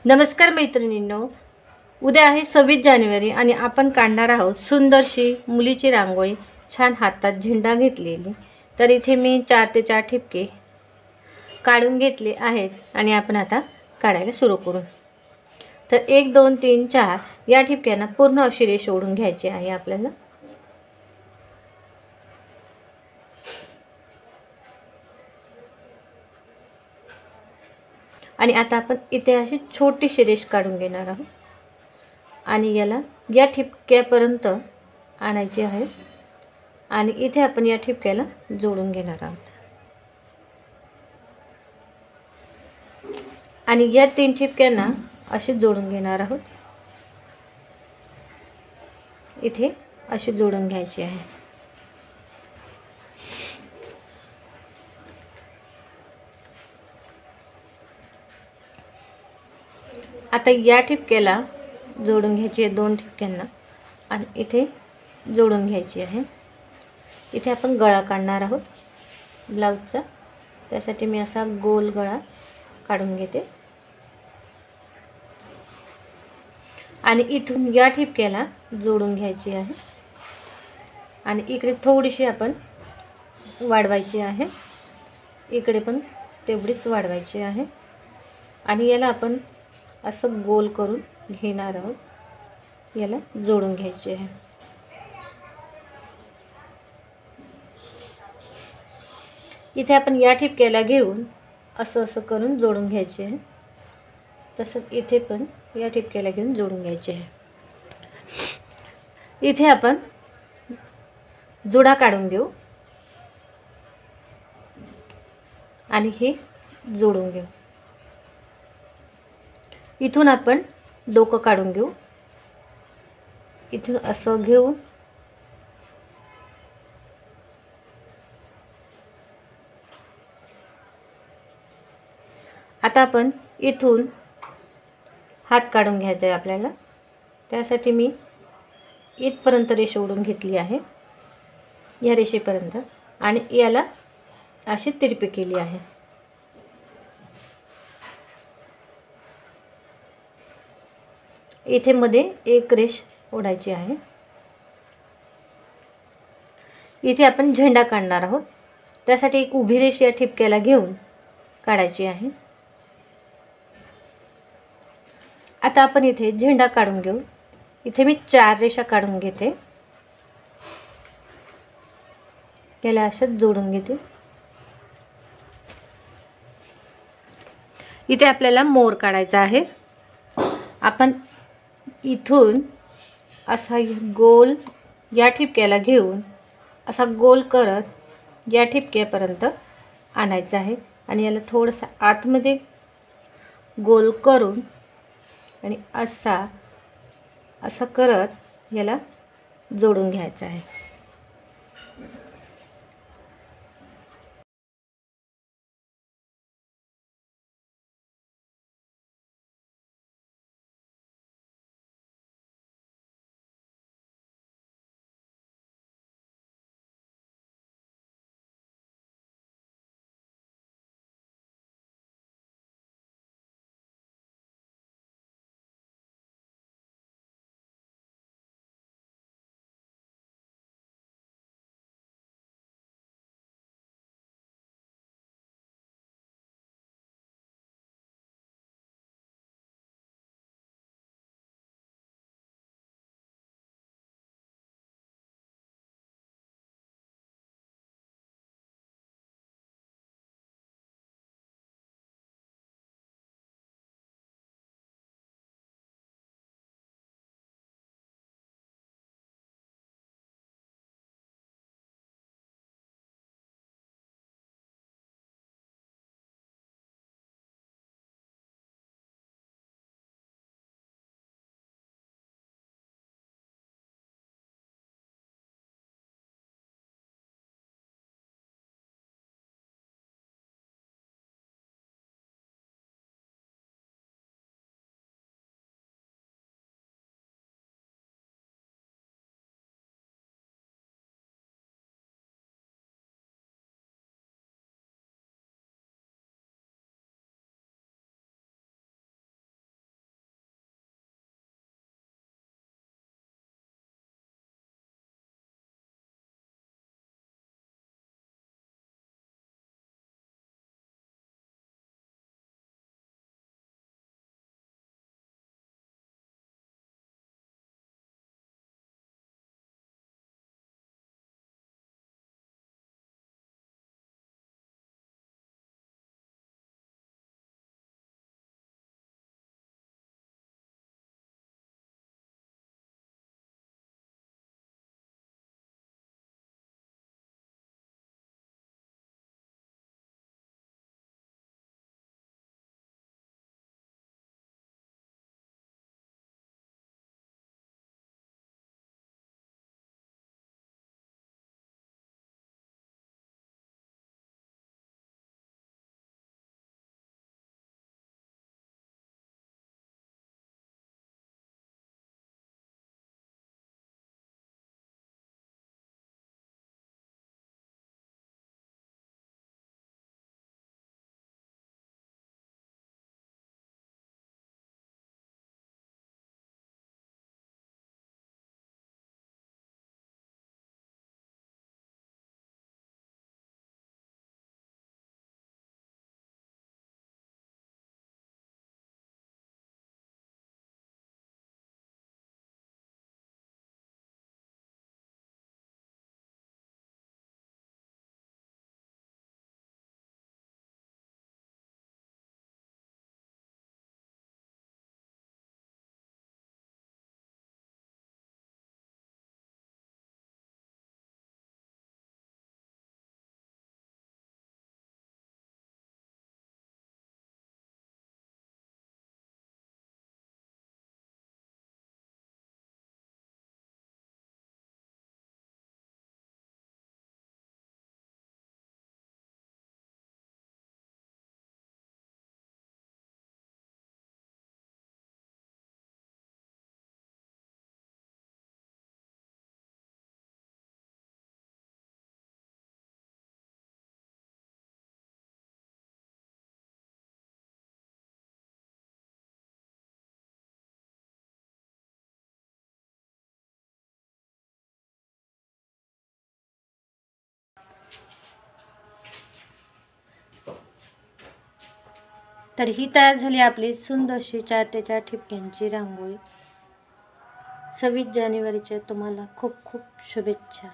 नमस्कार मैत्रिणींनो, उद्या आहे 26 जानेवारी आणि आपण काढणार आहोत सुंदरशी मुलीची रांगोळी। छान हातात झेंडा घेतलेली। तर इथे मी 4 ते 4 ठिपके काढून घेतले आहेत आणि आपण आता काढायला सुरू करू। तर 1 2 3 4 या ठिपक्यांना पूर्ण अशी रेष ओढून घ्यायची आहे आपल्याला। आणि आता आपण इथे अशी छोटीशी रेष काढून घेणार आहोत आणि याला या ठिपक्यापर्यंत आणायची आहे आणि इथे आपण या ठिपक्याला जोडून घेणार आहोत आणि या 3 ठिपक्यांना असे जोडून घेणार आहोत। इथे असे जोडून घ्यायचे आहे। आता या ठिपक्याला जोडून घ्यायची आहे 2 ठिपक्यांना आणि इथे जोडून घ्यायची आहे। इथे आपण गळा काढणार आहोत ब्लाउजचा। त्यासाठी मी असा गोल गळा काढून घेते आणि इथून या ठिपक्याला जोडून घ्यायची आहे आणि इकडे थोडीशी आपण वाढवायची आहे, इकडे पण तेवढीच वाढवायची आहे आणि याला आपण असं गोल करून घेणार आहोत। याला जोडून घ्यायचे आहे। इथे आपण या ठिपक्याला घेऊन असं करून जोडून घ्यायचे आहे। तसंच इथे पण या ठिपक्याला घेऊन जोडून घ्यायचे आहे। इथे आपण जुडा काढून घेऊ आणि हे जोडून घेऊ। इथून आपण डोकं काढून घेऊ। इथून असं घेऊ आता आपण इथून हात काढून घ्यायचा आहे आपल्याला। त्यासाठी मी इथपर्यंत रेष ओढून घेतली आहे, या रेषेपर्यंत, आणि याला अशी तिरपी केली आहे। इथे मध्ये एक रेष ओढायची आहे। इथे आपण झेंडा काढणार आहोत। त्यासाठी एक उभी रेष या ठिपक्याला घेऊन काढायची आहे। आता आपण इथे झेंडा काढून घेऊ। इथे मी 4 रेषा काढून घेते, याला असं जोडून घेते। इथे आपल्याला मोर काढायचा आहे। आपण इथून असा गोल या ठिपक्याला घेऊन असा गोल करत या ठिपक्यापर्यंत आणायचा आहे आणि याला थोडंसं आतमध्ये गोल करून आणि असं करत याला जोडून घ्यायचं आहे। तर ही तयार झाली आपली सुंदरशी 4 ते 4 ठिपक्यांची रांगोळी. 26 जानेवारीच्या तुम्हाला खूप खूप शुभेच्छा.